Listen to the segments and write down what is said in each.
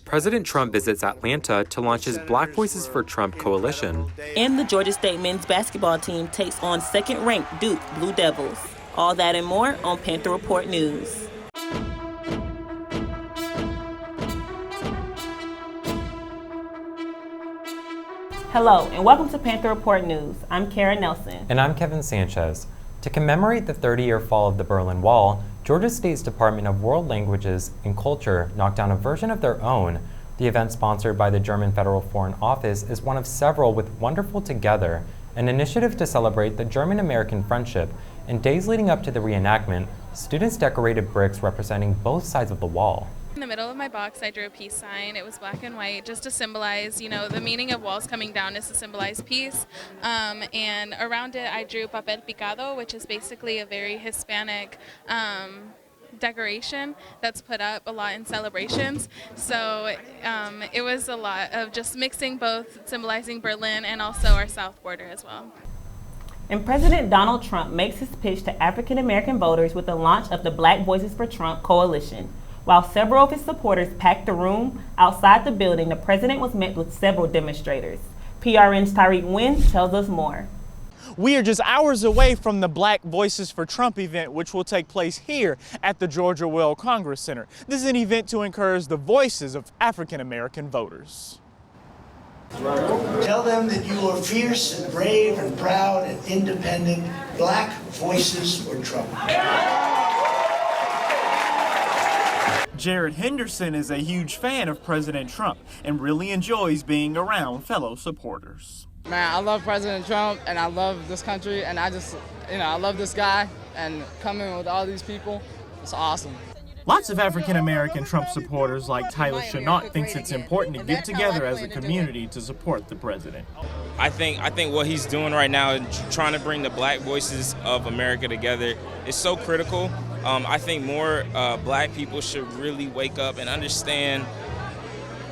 President Trump visits Atlanta to launch his Black Voices for Trump coalition. And the Georgia State men's basketball team takes on second-ranked Duke Blue Devils. All that and more on Panther Report News. Hello, and welcome to Panther Report News. I'm Kara Nelson. And I'm Kevin Sanchez. To commemorate the 30-year fall of the Berlin Wall, Georgia State's Department of World Languages and Culture knocked down a version of their own. The event, sponsored by the German Federal Foreign Office, is one of several with Wonderful Together, an initiative to celebrate the German-American friendship. In days leading up to the reenactment, students decorated bricks representing both sides of the wall. In the middle of my box, I drew a peace sign. It was black and white, just to symbolize, the meaning of walls coming down is to symbolize peace. And around it, I drew papel picado, which is basically a very Hispanic decoration that's put up a lot in celebrations. So it was a lot of just mixing both, symbolizing Berlin and also our south border as well. And President Donald Trump makes his pitch to African American voters with the launch of the Black Voices for Trump coalition. While several of his supporters packed the room, outside the building, the president was met with several demonstrators. PRN's Tyreek Wynn tells us more. We are just hours away from the Black Voices for Trump event, which will take place here at the Georgia Well Congress Center. This is an event to encourage the voices of African American voters. Tell them that you are fierce and brave and proud and independent Black Voices for Trump. Jared Henderson is a huge fan of President Trump and really enjoys being around fellow supporters. Man, I love President Trump and I love this country and I love this guy, and coming with all these people, it's awesome. Lots of African American Trump supporters like Tyler Chenault thinks it's important to get together as a community to support the president. I think what he's doing right now, trying to bring the Black voices of America together, is so critical. I think more Black people should really wake up and understand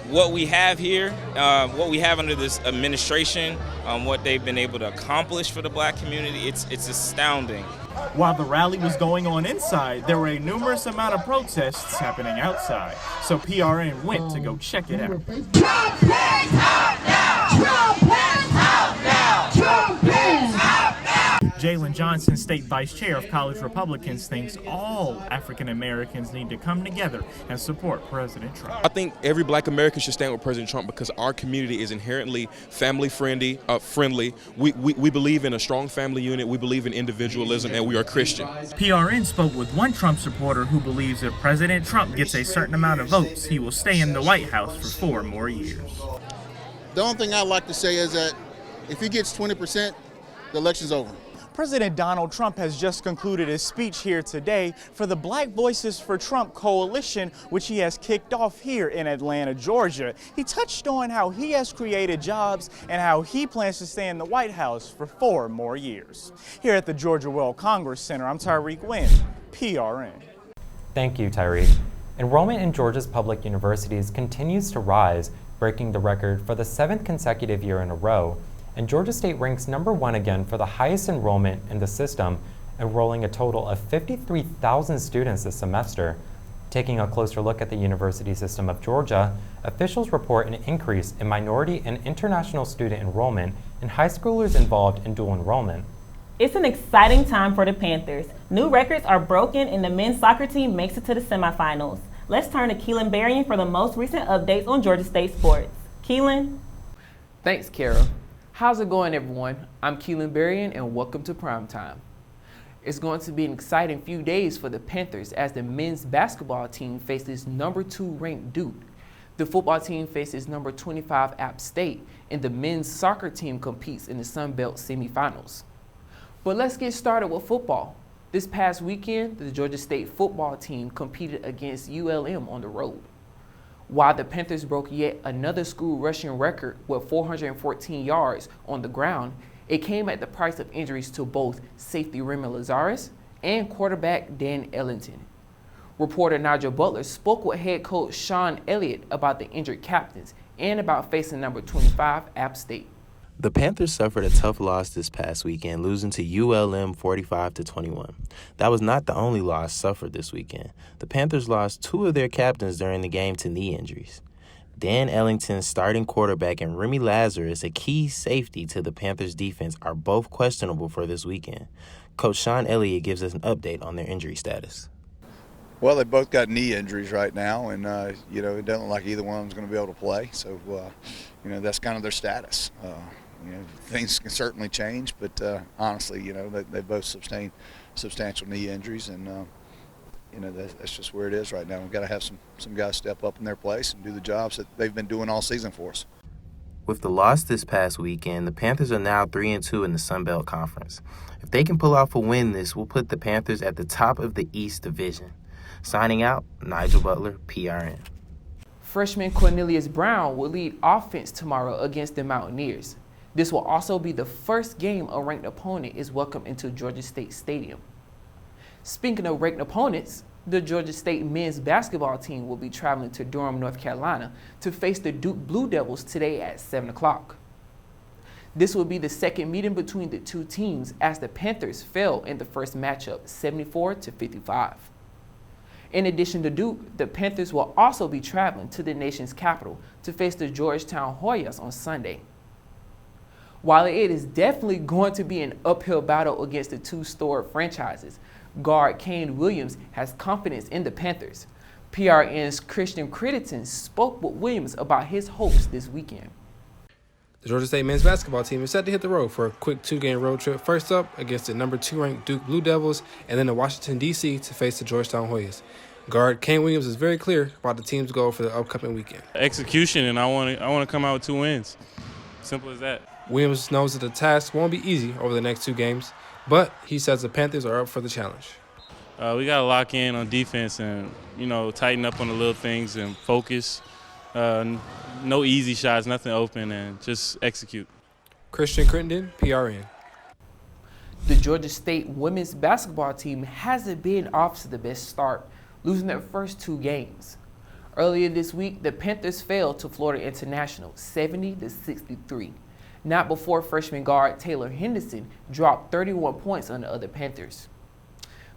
what we have here, what we have under this administration, what they've been able to accomplish for the Black community. It's astounding. While the rally was going on inside, there were a numerous amount of protests happening outside, so PRN went to go check it out. Trump is out now! Trump is out now! Trump is out now! Jalen Johnson, state vice chair of College Republicans, thinks all African Americans need to come together and support President Trump. I think every Black American should stand with President Trump because our community is inherently family friendly. We believe in a strong family unit. We believe in individualism, and we are Christian. PRN spoke with one Trump supporter who believes if President Trump gets a certain amount of votes, he will stay in the White House for 4 more years. The only thing I'd like to say is that if he gets 20%, the election's over. President Donald Trump has just concluded his speech here today for the Black Voices for Trump coalition, which he has kicked off here in Atlanta, Georgia. He touched on how he has created jobs and how he plans to stay in the White House for 4 more years. Here at the Georgia Well Congress Center, I'm Tyreek Wynn, PRN. Thank you, Tyreek. Enrollment in Georgia's public universities continues to rise, breaking the record for the 7th consecutive year in a row. And Georgia State ranks #1 again for the highest enrollment in the system, enrolling a total of 53,000 students this semester. Taking a closer look at the university system of Georgia, officials report an increase in minority and international student enrollment and high schoolers involved in dual enrollment. It's an exciting time for the Panthers. New records are broken and the men's soccer team makes it to the semifinals. Let's turn to Keelan Berrien for the most recent updates on Georgia State sports. Keelan? Thanks, Kara. How's it going, everyone? I'm Keelan Berrien, and welcome to Primetime. It's going to be an exciting few days for the Panthers as the men's basketball team faces #2 ranked Duke. The football team faces #25 App State, and the men's soccer team competes in the Sun Belt semifinals. But let's get started with football. This past weekend, the Georgia State football team competed against ULM on the road. While the Panthers broke yet another school rushing record with 414 yards on the ground, it came at the price of injuries to both safety Remy Lazarus and quarterback Dan Ellington. Reporter Nigel Butler spoke with head coach Sean Elliott about the injured captains and about facing #25 App State. The Panthers suffered a tough loss this past weekend, losing to ULM 45-21. That was not the only loss suffered this weekend. The Panthers lost 2 of their captains during the game to knee injuries. Dan Ellington, starting quarterback, and Remy Lazarus, a key safety to the Panthers' defense, are both questionable for this weekend. Coach Sean Elliott gives us an update on their injury status. Well, they both got knee injuries right now, and, it doesn't look like either one of them's going to be able to play. So, that's kind of their status. Things can certainly change, but honestly, they both sustained substantial knee injuries, and, that's just where it is right now. We've got to have some guys step up in their place and do the jobs that they've been doing all season for us. With the loss this past weekend, the Panthers are now 3-2 in the Sun Belt Conference. If they can pull off a win, this will put the Panthers at the top of the East Division. Signing out, Nigel Butler, PRN. Freshman Cornelius Brown will lead offense tomorrow against the Mountaineers. This will also be the first game a ranked opponent is welcomed into Georgia State Stadium. Speaking of ranked opponents, the Georgia State men's basketball team will be traveling to Durham, North Carolina to face the Duke Blue Devils today at 7 o'clock. This will be the second meeting between the two teams as the Panthers fell in the first matchup 74-55. In addition to Duke, the Panthers will also be traveling to the nation's capital to face the Georgetown Hoyas on Sunday. While it is definitely going to be an uphill battle against the two storied franchises, guard Kane Williams has confidence in the Panthers. PRN's Christian Crittenden spoke with Williams about his hopes this weekend. The Georgia State men's basketball team is set to hit the road for a quick 2-game road trip. First up, against the number 2 ranked Duke Blue Devils, and then to Washington, D.C. to face the Georgetown Hoyas. Guard Kane Williams is very clear about the team's goal for the upcoming weekend. Execution, and I want to come out with 2 wins. Simple as that. Williams knows that the task won't be easy over the next 2 games, but he says the Panthers are up for the challenge. We got to lock in on defense and, tighten up on the little things and focus. No easy shots, nothing open, and just execute. Christian Crittenden, PRN. The Georgia State women's basketball team hasn't been off to the best start, losing their first 2 games. Earlier this week, the Panthers fell to Florida International 70-63, not before freshman guard Taylor Henderson dropped 31 points on the other Panthers.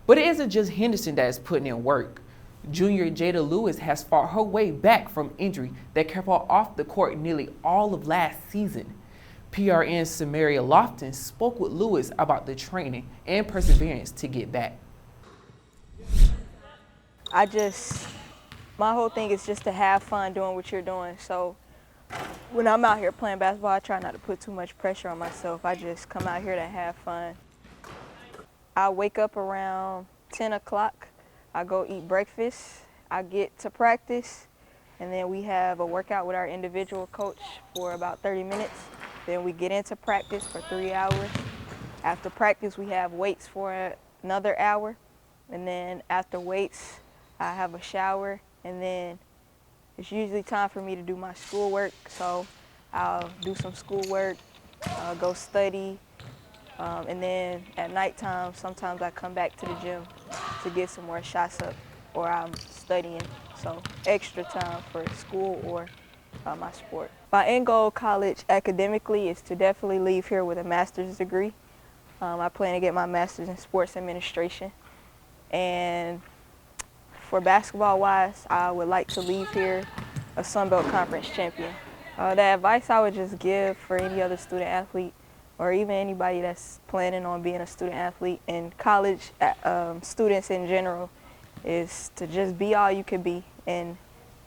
But it isn't just Henderson that is putting in work. Junior Jada Lewis has fought her way back from injury that kept her off the court nearly all of last season. PRN's Samaria Lofton spoke with Lewis about the training and perseverance to get back. My whole thing is just to have fun doing what you're doing. So when I'm out here playing basketball, I try not to put too much pressure on myself. I just come out here to have fun. I wake up around 10 o'clock. I go eat breakfast. I get to practice, and then we have a workout with our individual coach for about 30 minutes. Then we get into practice for 3 hours. After practice, we have weights for another hour. And then after weights, I have a shower, and then it's usually time for me to do my schoolwork. So I'll do some schoolwork, go study, and then at nighttime, sometimes I come back to the gym to get some more shots up, or I'm studying. So extra time for school or my sport. My end goal college academically is to definitely leave here with a master's degree. I plan to get my master's in sports administration. And for basketball-wise, I would like to leave here a Sun Belt Conference champion. The advice I would just give for any other student athlete, or even anybody that's planning on being a student athlete, and college students in general, is to just be all you can be and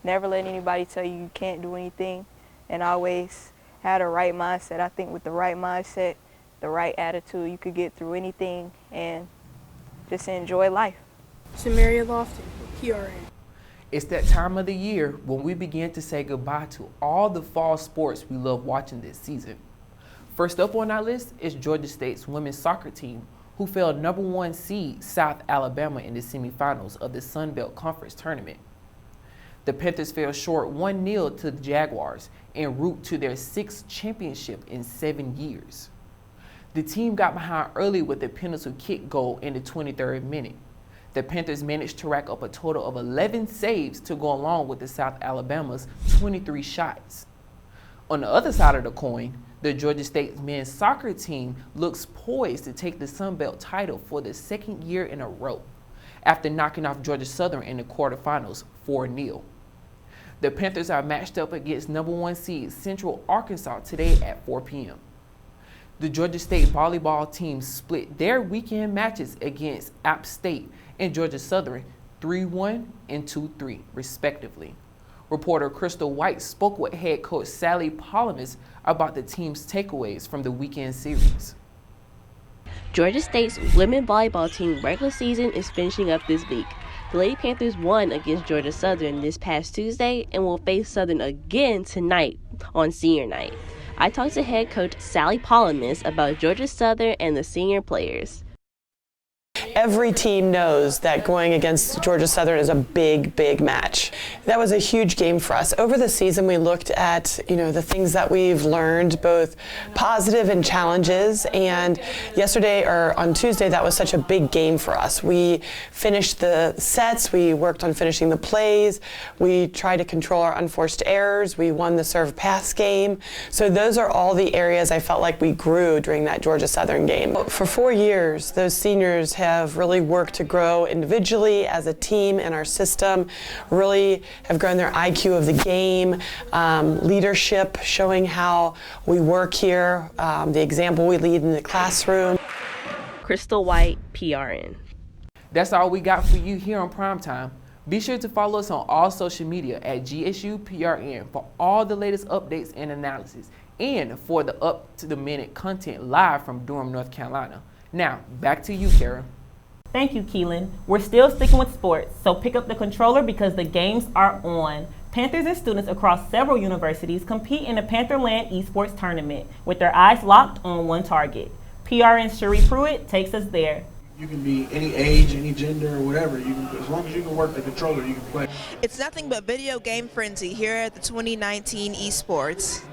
never let anybody tell you you can't do anything, and always have the right mindset. I think with the right mindset, the right attitude, you could get through anything and just enjoy life. Samaria Lofton, PRN. It's that time of the year when we begin to say goodbye to all the fall sports we love watching this season. First up on our list is Georgia State's women's soccer team, who fell number 1 seed South Alabama in the semifinals of the Sun Belt Conference tournament. The Panthers fell short 1-0 to the Jaguars en route to their 6th championship in 7 years. The team got behind early with a penalty kick goal in the 23rd minute. The Panthers managed to rack up a total of 11 saves to go along with the South Alabama's 23 shots. On the other side of the coin, the Georgia State men's soccer team looks poised to take the Sun Belt title for the 2nd year in a row, after knocking off Georgia Southern in the quarterfinals 4-0. The Panthers are matched up against number 1 seed Central Arkansas today at 4 p.m. The Georgia State volleyball team split their weekend matches against App State and Georgia Southern 3-1 and 2-3, respectively. Reporter Crystal White spoke with head coach Sally Palamas about the team's takeaways from the weekend series. Georgia State's women volleyball team regular season is finishing up this week. The Lady Panthers won against Georgia Southern this past Tuesday and will face Southern again tonight on senior night. I talked to head coach Sally Palamas about Georgia Southern and the senior players. Every team knows that going against Georgia Southern is a big, big match. That was a huge game for us. Over the season, we looked at, the things that we've learned, both positive and challenges. And yesterday, or on Tuesday, that was such a big game for us. We finished the sets. We worked on finishing the plays. We tried to control our unforced errors. We won the serve pass game. So those are all the areas I felt like we grew during that Georgia Southern game. For 4 years, those seniors have really worked to grow individually as a team in our system, really have grown their IQ of the game, leadership, showing how we work here, the example we lead in the classroom. Crystal White, PRN. That's all we got for you here on Primetime. Be sure to follow us on all social media at GSUPRN for all the latest updates and analysis, and for the up-to-the-minute content live from Durham, North Carolina. Now, back to you, Kara. Thank you, Keelan. We're still sticking with sports, so pick up the controller because the games are on. Panthers and students across several universities compete in the Pantherland Esports Tournament with their eyes locked on one target. PRN's Cherie Pruitt takes us there. You can be any age, any gender, or whatever. As long as you can work the controller, you can play. It's nothing but video game frenzy here at the 2019 Esports.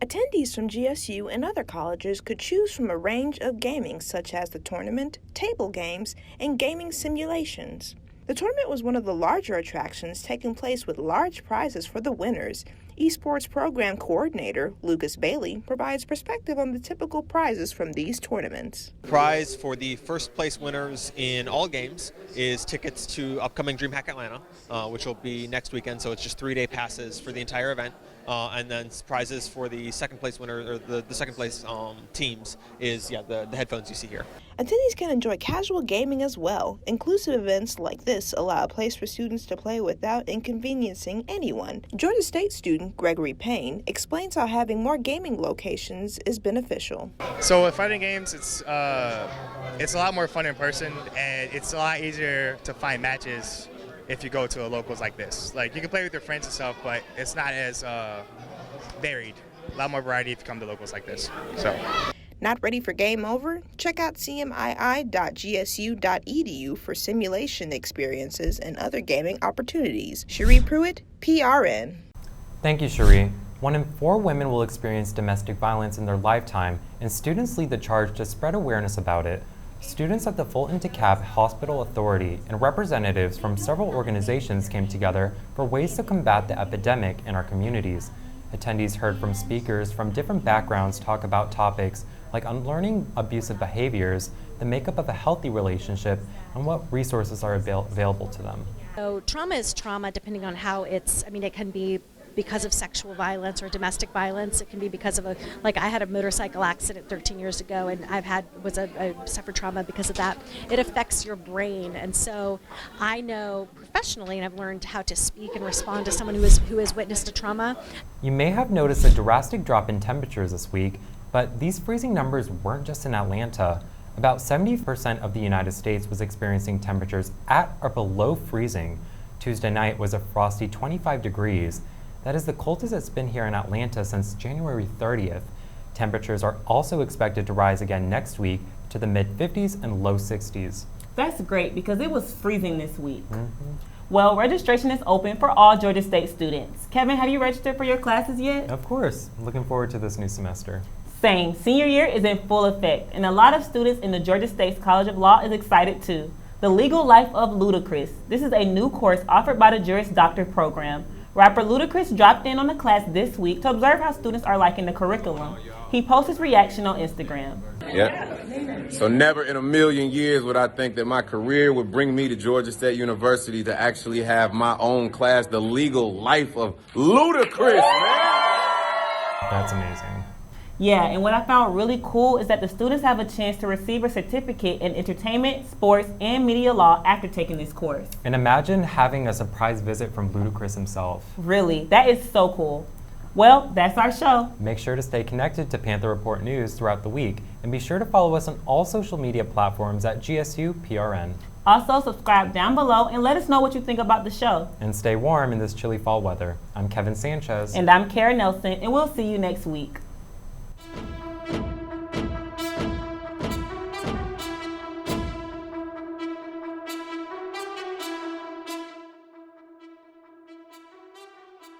Attendees from GSU and other colleges could choose from a range of gaming such as the tournament, table games, and gaming simulations. The tournament was one of the larger attractions, taking place with large prizes for the winners. Esports Program Coordinator Lucas Bailey provides perspective on the typical prizes from these tournaments. The prize for the first place winners in all games is tickets to upcoming DreamHack Atlanta, which will be next weekend, so it's just 3-day passes for the entire event. And then prizes for the second place winner, or the second place teams, is the headphones you see here. Attendees can enjoy casual gaming as well. Inclusive events like this allow a place for students to play without inconveniencing anyone. Georgia State student Gregory Payne explains how having more gaming locations is beneficial. So with fighting games, it's a lot more fun in person, and it's a lot easier to find matches if you go to a locals like this. Like, you can play with your friends and stuff, but it's not as varied. A lot more variety if you come to locals like this. So. Not ready for game over? Check out cmii.gsu.edu for simulation experiences and other gaming opportunities. Cherie Pruitt, PRN. Thank you, Cherie. 1 in 4 women will experience domestic violence in their lifetime, and students lead the charge to spread awareness about it. Students at the Fulton DeKalb Hospital Authority and representatives from several organizations came together for ways to combat the epidemic in our communities. Attendees heard from speakers from different backgrounds talk about topics like unlearning abusive behaviors, the makeup of a healthy relationship, and what resources are available to them. So trauma is trauma depending on how it can be because of sexual violence or domestic violence. It can be because of I had a motorcycle accident 13 years ago, and I suffered trauma because of that. It affects your brain, and so I know professionally, and I've learned how to speak and respond to someone who has witnessed a trauma. You may have noticed a drastic drop in temperatures this week, but these freezing numbers weren't just in Atlanta. About 70% of the United States was experiencing temperatures at or below freezing. Tuesday night was a frosty 25 degrees. That is the coldest it's been here in Atlanta since January 30th. Temperatures are also expected to rise again next week to the mid-50s and low 60s. That's great because it was freezing this week. Well, registration is open for all Georgia State students. Kevin, have you registered for your classes yet? Of course. Looking forward to this new semester. Same. Senior year is in full effect, and a lot of students in the Georgia State College of Law is excited too. The Legal Life of Ludacris. This is a new course offered by the Juris Doctor program. Rapper Ludacris dropped in on the class this week to observe how students are liking the curriculum. He posted his reaction on Instagram. Yep. So never in a million years would I think that my career would bring me to Georgia State University to actually have my own class, The Legal Life of Ludacris, man. That's amazing. Yeah, and what I found really cool is that the students have a chance to receive a certificate in entertainment, sports, and media law after taking this course. And imagine having a surprise visit from Ludacris himself. Really, that is so cool. Well, that's our show. Make sure to stay connected to Panther Report News throughout the week, and be sure to follow us on all social media platforms at GSU PRN. Also, subscribe down below and let us know what you think about the show. And stay warm in this chilly fall weather. I'm Kevin Sanchez. And I'm Kara Nelson, and we'll see you next week.